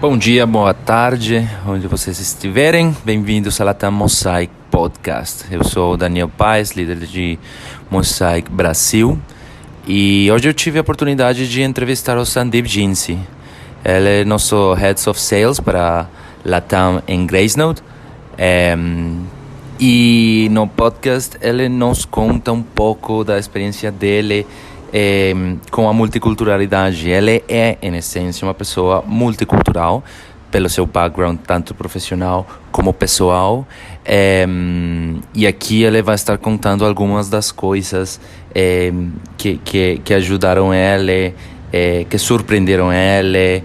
Bom dia, boa tarde, onde vocês estiverem. Bem-vindos à Latam Mosaic Podcast. Eu sou o Daniel Paes, líder de Mosaic Brasil. E hoje eu tive a oportunidade de entrevistar o Sandeep Jinsi. Ele é nosso Head of Sales para Latam em Gracenode. E no podcast ele nos conta um pouco da experiência dele com a multiculturalidade. Ele é, em essência, uma pessoa multicultural, pelo seu background, tanto profissional como pessoal. E aqui ele vai estar contando algumas das coisas que ajudaram ele, que surpreenderam ele.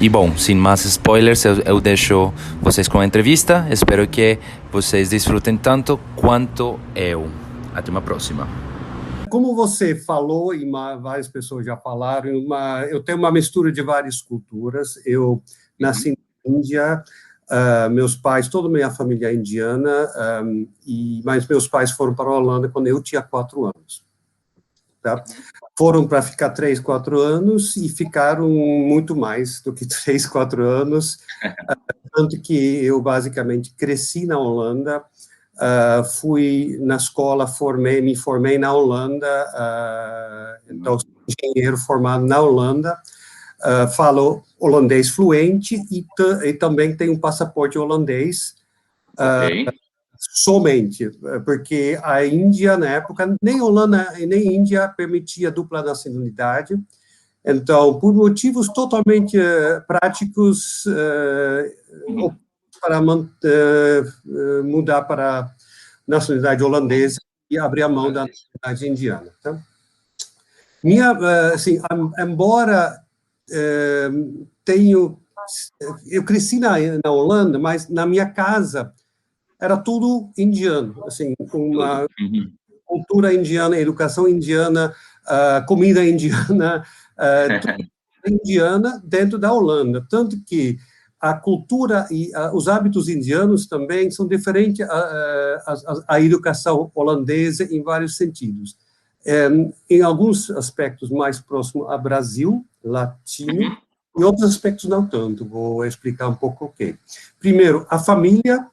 E bom, sem mais spoilers, eu deixo vocês com a entrevista. Espero que vocês desfrutem tanto quanto eu. Até uma próxima. Como você falou, e várias pessoas já falaram, eu tenho uma mistura de várias culturas. Eu nasci na Índia, meus pais, toda a minha família é indiana, mas meus pais foram para a Holanda quando eu tinha 4 anos. Tá? Foram para ficar 3, 4 anos e ficaram muito mais do que 3, 4 anos, tanto que eu basicamente cresci na Holanda. Fui na escola, me formei na Holanda, então sou engenheiro formado na Holanda, falo holandês fluente e também tenho um passaporte holandês, somente, porque a Índia, na época, nem Holanda nem Índia permitia dupla nacionalidade. Então, por motivos totalmente práticos, para mudar para a nacionalidade holandesa e abrir a mão da nacionalidade indiana. Tá? Embora eu cresci na Holanda, mas na minha casa era tudo indiano, assim, uma cultura indiana, educação indiana, comida indiana, tudo indiana dentro da Holanda, tanto que a cultura e os hábitos indianos também são diferentes à educação holandesa em vários sentidos. Em alguns aspectos mais próximo ao Brasil, latino, em outros aspectos não tanto. Vou explicar um pouco o quê. Primeiro, a família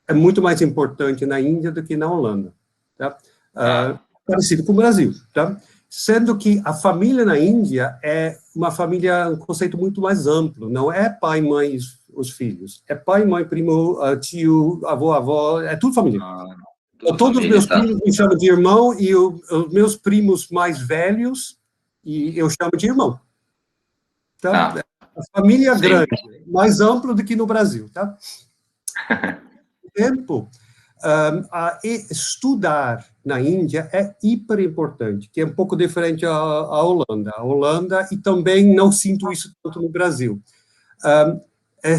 é muito mais importante na Índia do que na Holanda. Tá? Parecido com o Brasil, tá? Sendo que a família na Índia é uma família, um conceito muito mais amplo, não é pai, mãe e os filhos, é pai, mãe, primo, tio, avô, avó, é tudo família. Todos os meus primos me chamam de irmão e os meus primos mais velhos, e eu chamo de irmão. Tá? A família é grande, mais ampla do que no Brasil. Tá? Tempo. Estudar na Índia é hiper importante, que é um pouco diferente à Holanda. A Holanda, e também não sinto isso tanto no Brasil.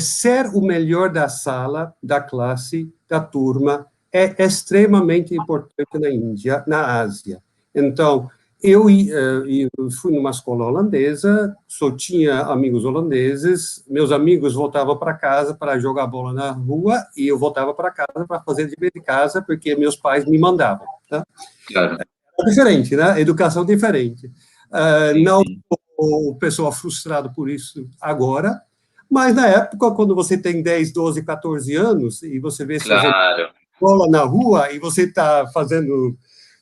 Ser o melhor da sala, da classe, da turma, é extremamente importante na Índia, na Ásia. Então, eu fui numa escola holandesa, só tinha amigos holandeses, meus amigos voltavam para casa para jogar bola na rua, e eu voltava para casa para fazer dever de casa, porque meus pais me mandavam. Tá? Claro. É diferente, né? Educação diferente. Não sou pessoa frustrada por isso agora, mas na época, quando você tem 10, 12, 14 anos, e você vê bola na rua, e você está fazendo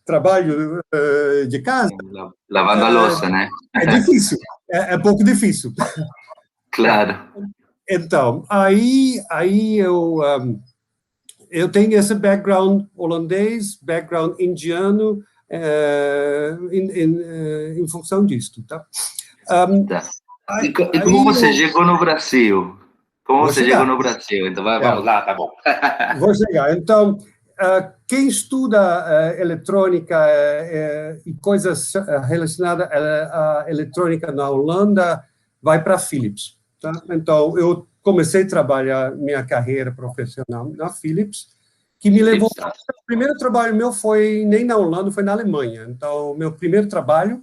trabalho de casa... Lavando a louça, né? É difícil, é pouco difícil. Claro. Então, aí eu tenho esse background holandês, background indiano, em função disso, tá? E como você chegou no Brasil? Como você chegou no Brasil? Então, vamos lá, tá bom. Vou chegar. Então, quem estuda eletrônica e coisas relacionadas à eletrônica na Holanda vai para a Philips. Tá? Então, eu comecei a trabalhar minha carreira profissional na Philips, que me levou... O primeiro trabalho meu foi nem na Holanda, foi na Alemanha. Então, meu primeiro trabalho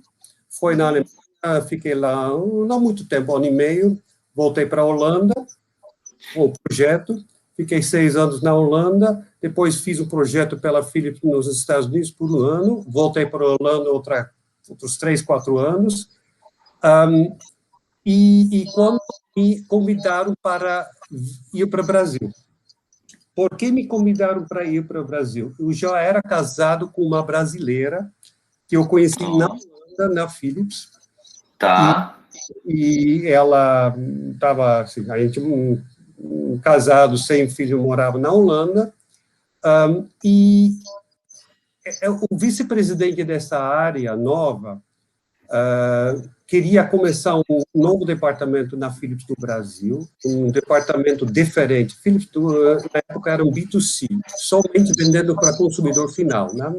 foi na Alemanha, fiquei lá não muito tempo, 1 ano e meio, voltei para a Holanda, o projeto, fiquei 6 anos na Holanda, depois fiz um projeto pela Philips nos Estados Unidos por 1 ano, voltei para a Holanda outros 3, 4 anos, e quando me convidaram para ir para o Brasil. Por que me convidaram para ir para o Brasil? Eu já era casado com uma brasileira que eu conheci na Holanda, na Philips. Tá. E ela estava, assim, a gente, casado, sem filho, morava na Holanda, e o vice-presidente dessa área nova queria começar um novo departamento na Philips do Brasil, um departamento diferente. Philips, na época, era um B2C, somente vendendo para consumidor final, né?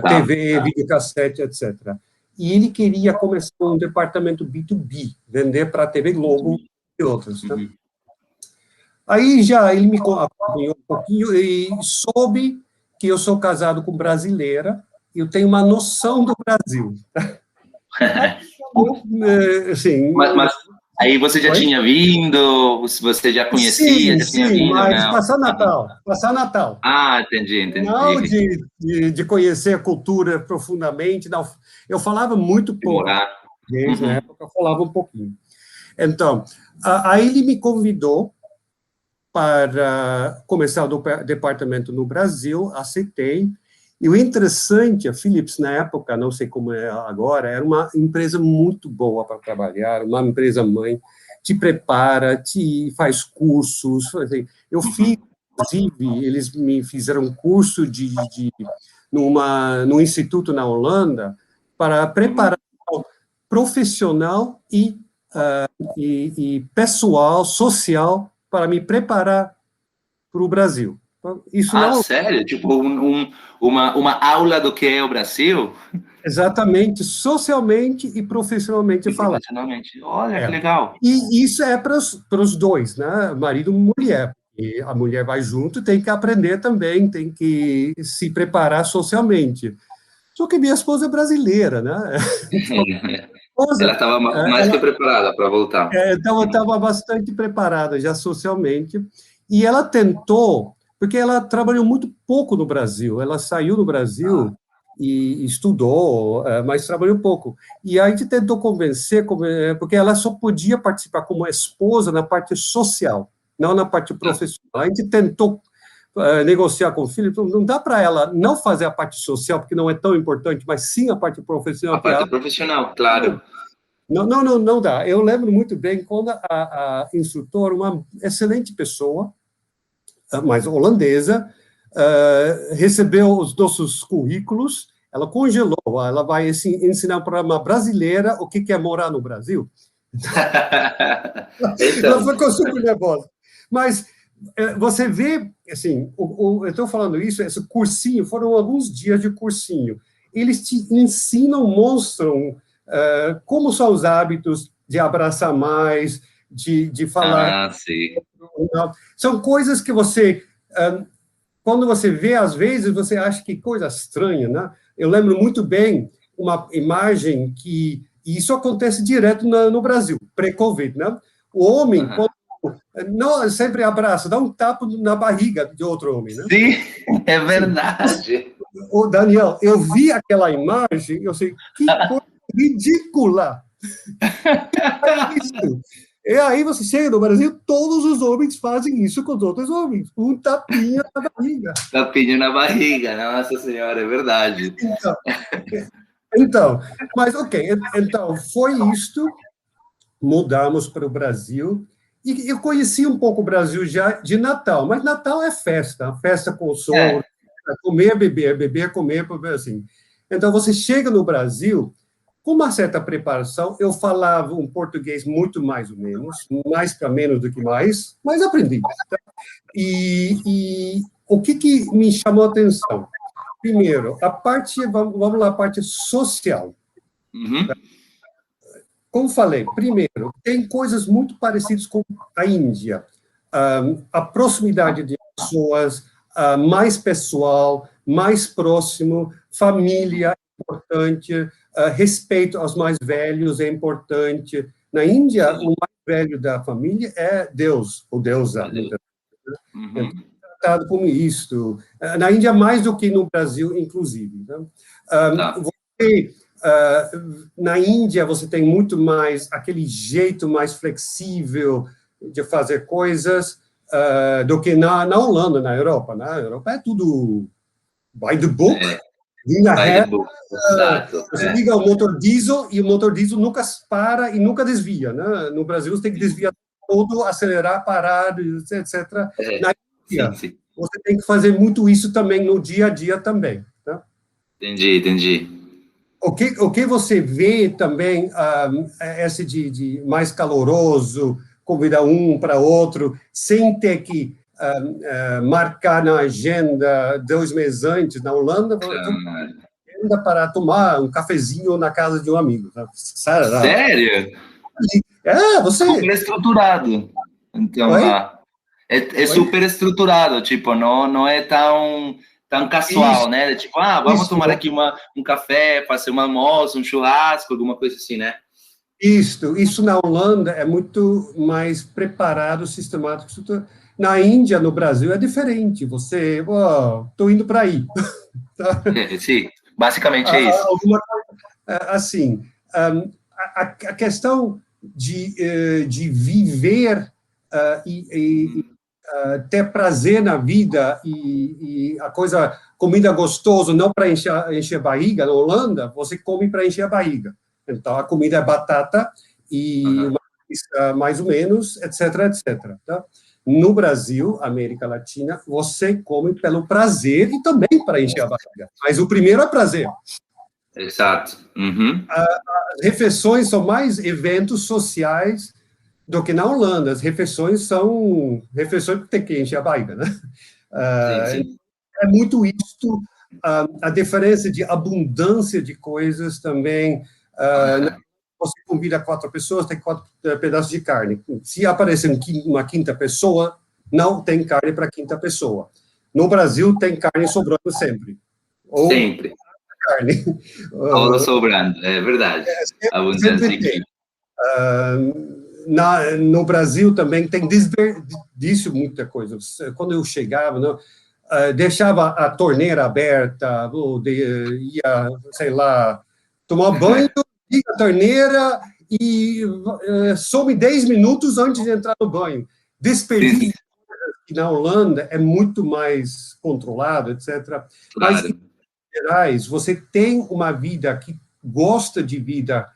TV, videocassete, etc. E ele queria começar um departamento B2B, vender para a TV Globo e outros. Né? Aí já ele me acompanhou um pouquinho e soube que eu sou casado com brasileira e eu tenho uma noção do Brasil. Assim, mas aí você já tinha vindo, você já conhecia, já tinha vindo? Mas passar Natal. Ah, entendi. Não de conhecer a cultura profundamente, não. Eu falava muito pouco. Na época eu falava um pouquinho. Então, aí ele me convidou para começar o departamento no Brasil, aceitei. E o interessante, a Philips, na época, não sei como é agora, era uma empresa muito boa para trabalhar, uma empresa mãe, te prepara, te faz cursos. Assim, eu fiz, inclusive, eles me fizeram um curso num instituto na Holanda para preparar profissional e pessoal, social, para me preparar para o Brasil. Isso sério? Tipo, uma aula do que é o Brasil? Exatamente, socialmente e profissionalmente falando. Olha, que legal. E isso é para os dois, né? Marido e mulher. E a mulher vai junto, tem que aprender também, tem que se preparar socialmente. Só que minha esposa é brasileira, né? Ela estava mais que preparada para voltar. Então, estava bastante preparada já socialmente. E ela tentou, porque ela trabalhou muito pouco no Brasil. Ela saiu do Brasil e estudou, mas trabalhou pouco. E a gente tentou convencer, porque ela só podia participar como esposa na parte social, não na parte profissional. A gente tentou negociar com o filho, não dá para ela não fazer a parte social, porque não é tão importante, mas sim a parte profissional. A parte profissional, claro. Não dá. Eu lembro muito bem quando a instrutora, uma excelente pessoa, mas holandesa, recebeu os nossos currículos, ela congelou, ela vai ensinar para uma brasileira o que é morar no Brasil. Ela ficou super nervosa. Mas você vê, assim, eu estou falando isso, esse cursinho, foram alguns dias de cursinho. Eles te ensinam, mostram como são os hábitos de abraçar mais, de falar. Sim. São coisas que você, quando você vê, às vezes, você acha que coisa estranha, né? Eu lembro muito bem uma imagem que, e isso acontece direto no Brasil, pré-Covid, né? O homem, não sempre abraça, dá um tapa na barriga de outro homem, né? Sim, é verdade. Ô, Daniel, eu vi aquela imagem, eu sei, que coisa ridícula! Isso. E aí você chega no Brasil, todos os homens fazem isso com os outros homens, um tapinha na barriga. Tapinha na barriga, nossa senhora, é verdade. Então, mas ok, então foi isto, mudamos para o Brasil, e eu conheci um pouco o Brasil já de Natal, mas Natal é festa com o sogro, comer, beber, comer, assim. Então, você chega no Brasil, com uma certa preparação, eu falava um português muito mais ou menos, mais para menos do que mais, mas aprendi. Tá? E o que me chamou a atenção? Primeiro, vamos lá, a parte social. Tá? Como falei, primeiro, tem coisas muito parecidas com a Índia. A proximidade de pessoas, mais pessoal, mais próximo, família é importante, respeito aos mais velhos é importante. Na Índia, o mais velho da família é Deus, ou deusa. É tratado como isto. Na Índia, mais do que no Brasil, inclusive. Você Na Índia, você tem muito mais aquele jeito mais flexível de fazer coisas do que na Holanda, na Europa. Na Europa é tudo by the book, linha reta. Exato. Você liga o motor diesel e o motor diesel nunca para e nunca desvia. Né? No Brasil, você tem que desviar todo, acelerar, parar, etc. Na Índia, você tem que fazer muito isso também no dia a dia também. Tá? Entendi. O que você vê também, esse de mais caloroso, convidar um para outro, sem ter que marcar na agenda 2 meses antes, na Holanda, agenda para tomar um cafezinho na casa de um amigo. Tá? Sério? Você... Super estruturado. Então, lá. É super estruturado, tipo, não é tão casual, né? Tipo, vamos tomar aqui um café, fazer um almoço, um churrasco, alguma coisa assim, né? Isso na Holanda é muito mais preparado, sistemático. Na Índia, no Brasil, é diferente. Você, estou indo para aí. Tá? Sim, basicamente é isso. Alguma coisa, assim, a questão de viver e ter prazer na vida e a comida gostosa, não para encher a barriga, na Holanda, você come para encher a barriga. Então, a comida é batata e mais ou menos, etc. Tá? No Brasil, América Latina, você come pelo prazer e também para encher a barriga. Mas o primeiro é prazer. Exato. As refeições são mais eventos sociais do que na Holanda. As refeições são refeições que tem que encher a barriga, né? Sim. É muito isto, a diferença de abundância de coisas também. Você convida 4 pessoas, tem 4 pedaços de carne. Se aparecer uma quinta pessoa, não tem carne para a quinta pessoa. No Brasil, tem carne sobrando sempre. Sempre. Carne. Todo sobrando, é verdade. Abundância aqui. No Brasil também tem desperdício muita coisa. Quando eu chegava, não, deixava a torneira aberta, ia, sei lá, tomar banho, liga a torneira e some 10 minutos antes de entrar no banho. Desperdício que na Holanda é muito mais controlado, etc. Claro. Mas, em gerais, você tem uma vida que gosta de vida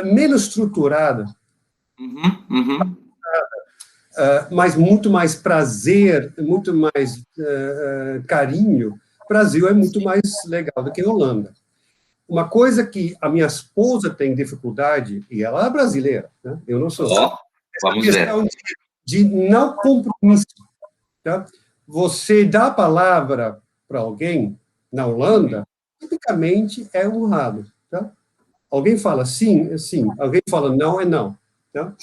menos estruturada, mas muito mais prazer, muito mais carinho. O Brasil é muito mais legal do que a Holanda. Uma coisa que a minha esposa tem dificuldade, e ela é brasileira, né? Eu não sou. Vamos questão de não compromisso. Tá? Você dá a palavra para alguém na Holanda, tipicamente é honrado. Tá? Alguém fala sim, é sim. Alguém fala não, é não. Tá?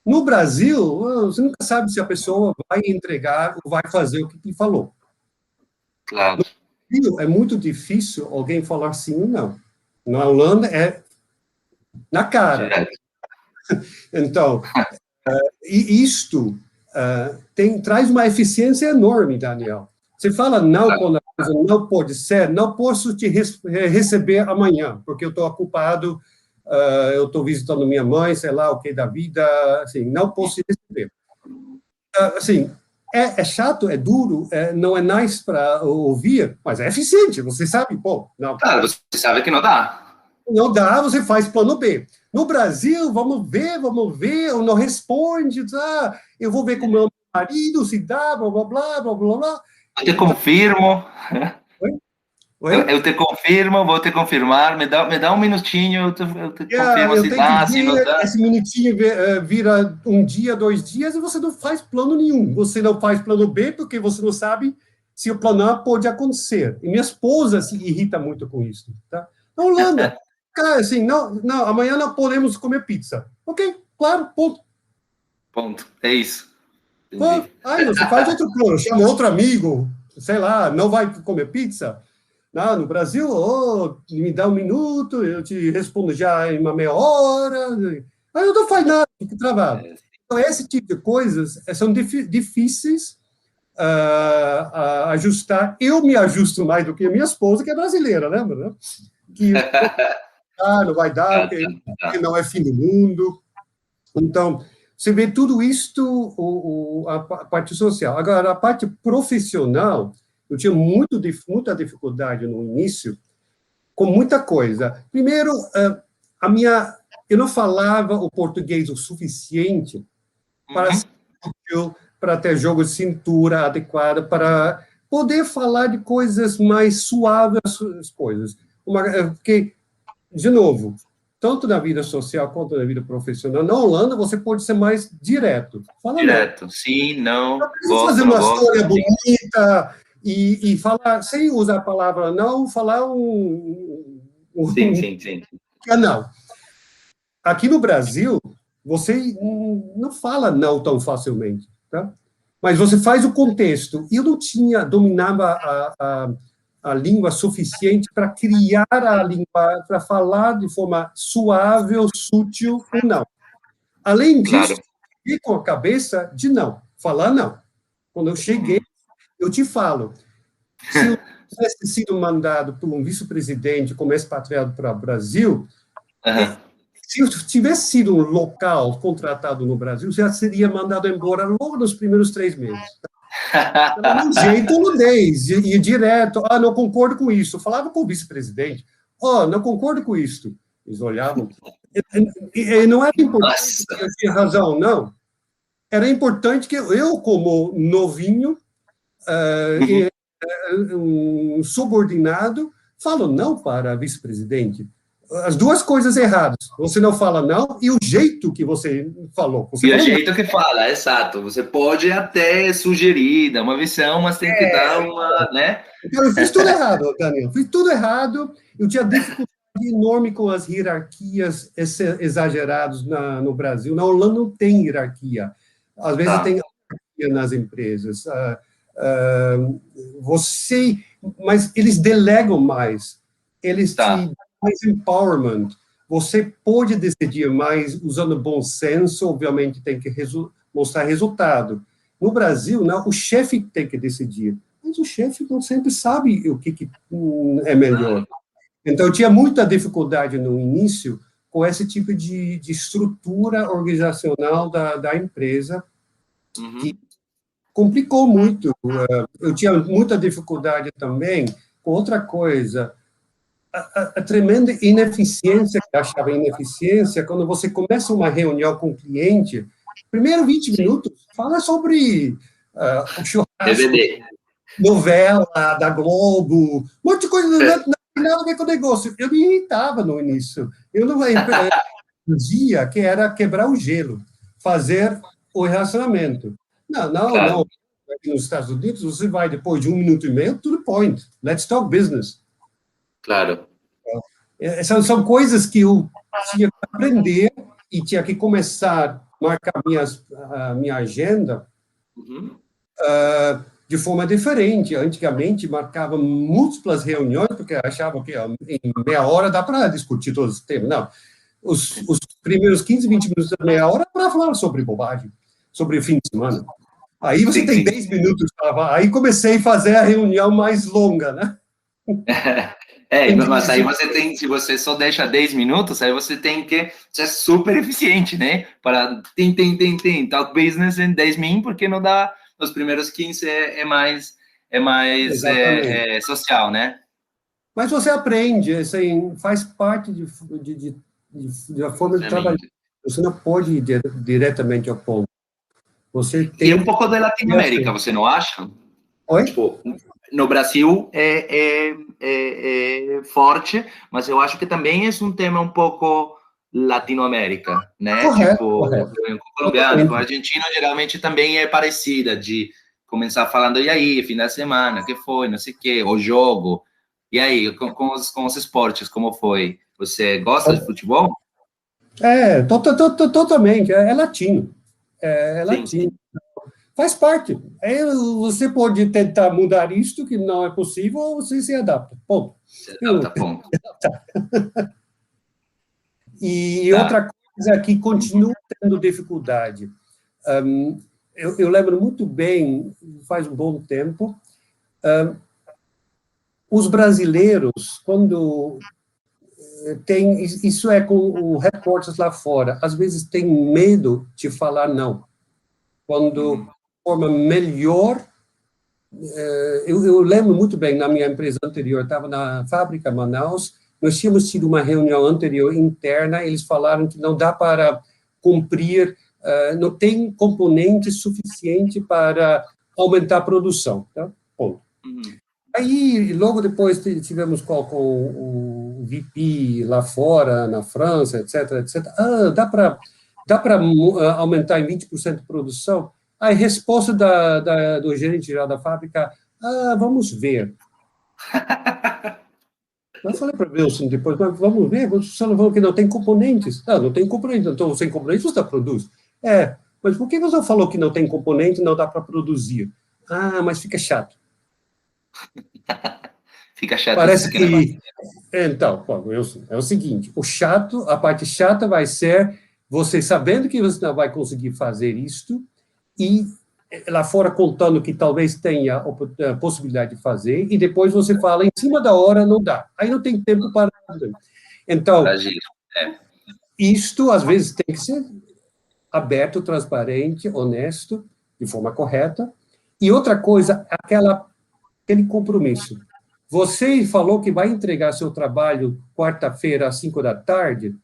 No Brasil, você nunca sabe se a pessoa vai entregar ou vai fazer o que ele falou. Claro. No Brasil, é muito difícil alguém falar sim ou não. Na Holanda, é na cara. Então, isto traz uma eficiência enorme, Daniel. Você fala não quando a coisa não pode ser, não posso te receber amanhã, porque eu estou ocupado, eu estou visitando minha mãe, sei lá, o que da vida, assim, não posso te receber. Assim, é chato, é duro, não é nice para ouvir, mas é eficiente, você sabe, pô. Não, claro, você sabe que não dá. Não dá, você faz plano B. No Brasil, vamos ver, ou não responde, eu vou ver com meu marido, se dá, blá, blá, blá, blá, blá, blá. Eu te confirmo. Oi? Eu te confirmo, vou te confirmar, me dá um minutinho, eu te confirmo se dá, se não dá. Esse minutinho vira 1 dia, 2 dias, e você não faz plano nenhum. Você não faz plano B, porque você não sabe se o plano A pode acontecer. E minha esposa se irrita muito com isso. Tá? Na Holanda, cara, assim, não, amanhã não podemos comer pizza. Ok, claro, ponto. Ponto, é isso. Aí você faz outro plano, chama outro amigo, sei lá, não vai comer pizza? Não, no Brasil, me dá 1 minuto, eu te respondo já em uma meia hora, aí eu não faz nada, fica travado. Então, esse tipo de coisas são difíceis a ajustar. Eu me ajusto mais do que a minha esposa, que é brasileira, lembra, né? que não vai dar, que não é fim do mundo. Então, você vê tudo isto, a parte social. Agora, a parte profissional, eu tinha muita dificuldade no início, com muita coisa. Primeiro, eu não falava o português o suficiente para ter jogo de cintura adequado, para poder falar de coisas mais suaves, as coisas. Porque, de novo, tanto na vida social quanto na vida profissional, na Holanda você pode ser mais direto. Fala direto, não. Sim, não. Não fazer uma história bonita e falar, sem usar a palavra não, falar Sim. Não. Aqui no Brasil, você não fala não tão facilmente, tá? Mas você faz o contexto. Eu não dominava a língua suficiente para criar a língua, para falar de forma suave, sutil, ou não. Além disso, fiquei com a cabeça de não, falar não. Quando eu cheguei, eu te falo, se eu tivesse sido mandado por um vice-presidente como expatriado para o Brasil, se eu tivesse sido um local contratado no Brasil, já seria mandado embora logo nos primeiros 3 meses. De um jeito hollandês, e direto, não concordo com isso. Eu falava com o vice-presidente, não concordo com isso. Eles olhavam. E não era importante que eu tinha razão, não. Era importante que eu como novinho, um subordinado, falo não para vice-presidente. As duas coisas erradas. Você não fala não, e o jeito que você falou. O jeito que fala, exato. Você pode até sugerir, dar uma visão, mas tem que dar uma, né? Então, eu fiz tudo errado, Daniel. Fiz tudo errado. Eu tinha dificuldade enorme com as hierarquias exageradas no Brasil. Na Holanda não tem hierarquia. Às vezes tem hierarquia nas empresas. Mas eles delegam mais. Eles te mais empowerment. Você pode decidir mais usando bom senso, obviamente tem que mostrar resultado. No Brasil, não, o chefe tem que decidir, mas o chefe não sempre sabe o que é melhor. Então, eu tinha muita dificuldade no início com esse tipo de estrutura organizacional da empresa, que complicou muito. Eu tinha muita dificuldade também com outra coisa, a tremenda ineficiência, que eu achava ineficiência, quando você começa uma reunião com o cliente, primeiro 20 minutos, fala sobre o churrasco, novela da Globo, um monte de coisa, não tem nada a ver com o negócio. Eu me irritava no início. Eu não dizia que era quebrar o gelo, fazer o relacionamento. Não. Aqui nos Estados Unidos, você vai, depois de 1 minuto e meio, to the point. Let's talk business. Claro. São coisas que eu tinha que aprender e tinha que começar a marcar minha agenda de forma diferente. Antigamente, marcava múltiplas reuniões, porque achava que em meia hora dá para discutir todos os temas. Não. Os primeiros 15, 20 minutos da meia hora para falar sobre bobagem, sobre o fim de semana. Aí você tem 10 minutos para falar. Aí comecei a fazer a reunião mais longa, né? Mas aí você tem, se você só deixa 10 minutos, aí você tem que ser super eficiente, né? Para talk business em 10 minutos, porque não dá, nos primeiros 15 é mais social, né? Mas você aprende, assim, faz parte da forma de trabalhar. Você não pode ir diretamente ao ponto. Você tem... E um pouco da Latinoamérica, você não acha? Oi? Tipo, no Brasil é forte, mas eu acho que também é um tema um pouco Latinoamérica, né? Correto, Com o colombiano, com o argentino, geralmente também é parecida, de começar falando, e aí, fim da semana, que foi, não sei o quê, o jogo, e aí, com os esportes, como foi? Você gosta de futebol? Totalmente, é latino. É latino. Sim. Faz parte. Você pode tentar mudar isto, que não é possível, ou você se adapta. Ponto. Se adapta, ponto. E outra coisa que continua tendo dificuldade. Eu lembro muito bem, faz um bom tempo, os brasileiros, quando isso é com os headquarters lá fora, às vezes tem medo de falar não. Quando de forma melhor, eu lembro muito bem, na minha empresa anterior, estava na fábrica Manaus, nós tínhamos tido uma reunião anterior interna, eles falaram que não dá para cumprir, não tem componente suficiente para aumentar a produção, tá? Ponto. Aí, logo depois, tivemos com o VP lá fora, na França, etc, etc. Dá para aumentar em 20% a produção? A resposta do gerente geral da fábrica, vamos ver. Eu falei para o Wilson depois, mas vamos ver, você falou que não tem componentes. Não tem componentes, então sem componentes você produz. Mas por que você falou que não tem componente e não dá para produzir? Mas fica chato. Fica chato. Parece que... Então, Wilson, é o seguinte, a parte chata vai ser você sabendo que você não vai conseguir fazer isto e lá fora contando que talvez tenha a possibilidade de fazer e depois você fala, em cima da hora não dá. Aí não tem tempo para nada. Então, isto às vezes tem que ser aberto, transparente, honesto, de forma correta. E outra coisa, aquele compromisso. Você falou que vai entregar seu trabalho quarta-feira às 17h.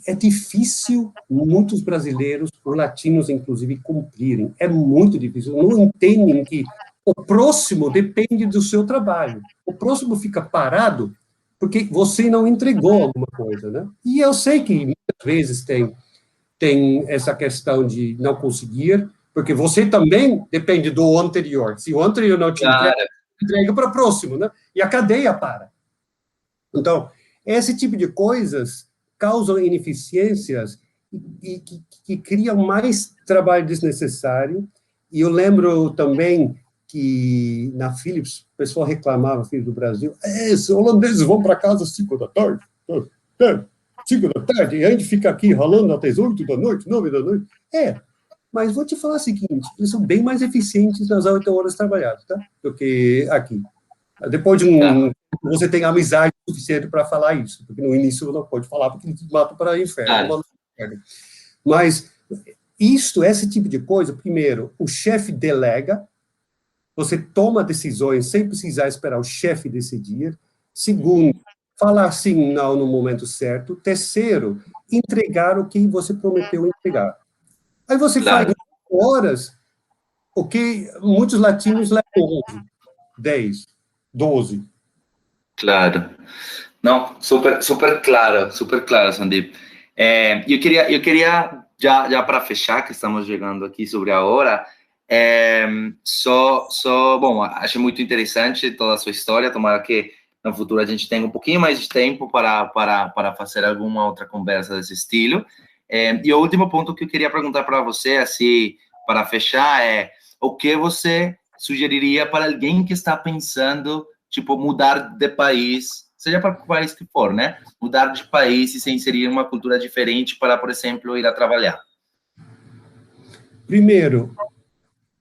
É difícil muitos brasileiros, ou latinos, inclusive, cumprirem. É muito difícil. Não entendem que o próximo depende do seu trabalho. O próximo fica parado porque você não entregou alguma coisa, né? E eu sei que muitas vezes tem essa questão de não conseguir, porque você também depende do anterior. Se o anterior não te entrega para o próximo, né? E a cadeia para. Então, esse tipo de coisas causam ineficiências e que criam mais trabalho desnecessário. E eu lembro também que na Philips, o pessoal reclamava, filho do Brasil, esses holandeses vão para casa às 5h, 5h, e a gente fica aqui ralando até as 8h, 9h. Mas vou te falar o seguinte, eles são bem mais eficientes nas 8 horas trabalhadas, tá? Do que aqui. Depois de você tem amizade suficiente para falar isso, porque no início não pode falar, porque eles matam para o inferno. Mas esse tipo de coisa, primeiro, o chefe delega, você toma decisões sem precisar esperar o chefe decidir. Segundo, falar sim, não no momento certo. Terceiro, entregar o que você prometeu entregar. Aí você faz 8 horas, o que muitos latinos levam 11, 10, 12. Claro. Não, super claro, Sandeep. Eu queria já para fechar, que estamos chegando aqui sobre a hora, bom, achei muito interessante toda a sua história, tomara que no futuro a gente tenha um pouquinho mais de tempo para fazer alguma outra conversa desse estilo. E o último ponto que eu queria perguntar para você, assim, para fechar, o que você sugeriria para alguém que está pensando, tipo, mudar de país, seja para o país que for, né? Mudar de país e se inserir em uma cultura diferente para, por exemplo, ir a trabalhar? Primeiro,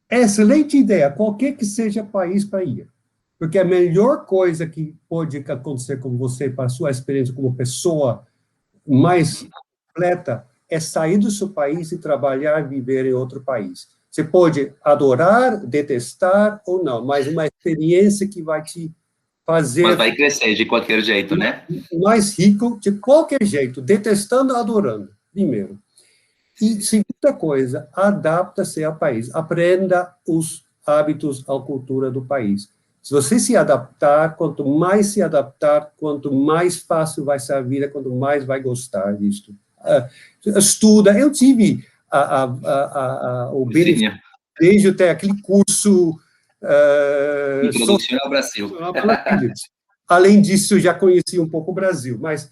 excelente ideia, qualquer que seja o país para ir. Porque a melhor coisa que pode acontecer com você, para a sua experiência como pessoa mais completa, é sair do seu país e trabalhar e viver em outro país. Você pode adorar, detestar ou não, mas uma experiência que vai te fazer... Mas vai crescer de qualquer jeito, né? Mais rico de qualquer jeito, detestando, adorando, primeiro. E segunda coisa, adapta-se ao país, aprenda os hábitos, a cultura do país. Se você se adaptar, quanto mais fácil vai ser a vida, quanto mais vai gostar disso. Estuda, eu tive o desde até aquele curso... Introdução ao Brasil. Além disso, já conheci um pouco o Brasil, mas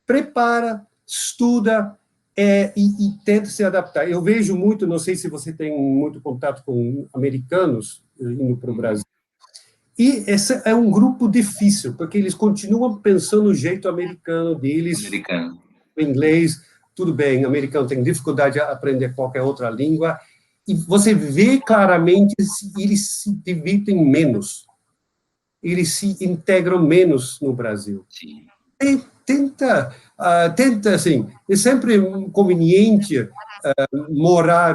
prepara, estuda e tenta se adaptar. Eu vejo muito, não sei se você tem muito contato com americanos indo para o Brasil, e esse é um grupo difícil, porque eles continuam pensando no jeito americano deles, o inglês, tudo bem, americano tem dificuldade de aprender qualquer outra língua, e você vê claramente eles se dividem menos, eles se integram menos no Brasil. Sim. E tenta assim, é sempre conveniente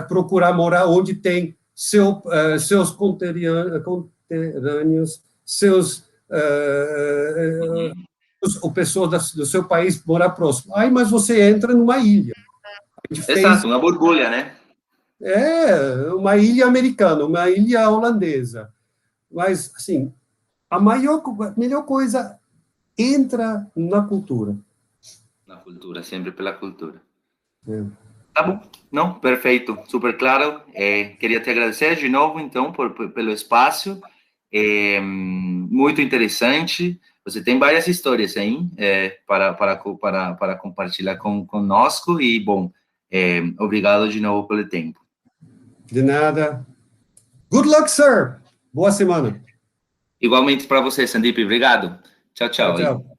procurar morar onde tem seus conterrâneos, ou pessoas do seu país morar próximo. Aí, mas você entra numa ilha. Exato, uma borbulha, né? Uma ilha americana, uma ilha holandesa. Mas, assim, a melhor coisa entra na cultura. Na cultura, sempre pela cultura. Tá bom. Não, perfeito, super claro. Queria te agradecer de novo, então, pelo espaço. Muito interessante. Você tem várias histórias aí para compartilhar conosco. E, bom, obrigado de novo pelo tempo. De nada. Good luck, sir. Boa semana. Igualmente para você, Sandeep. Obrigado. Tchau, tchau. Tchau, tchau.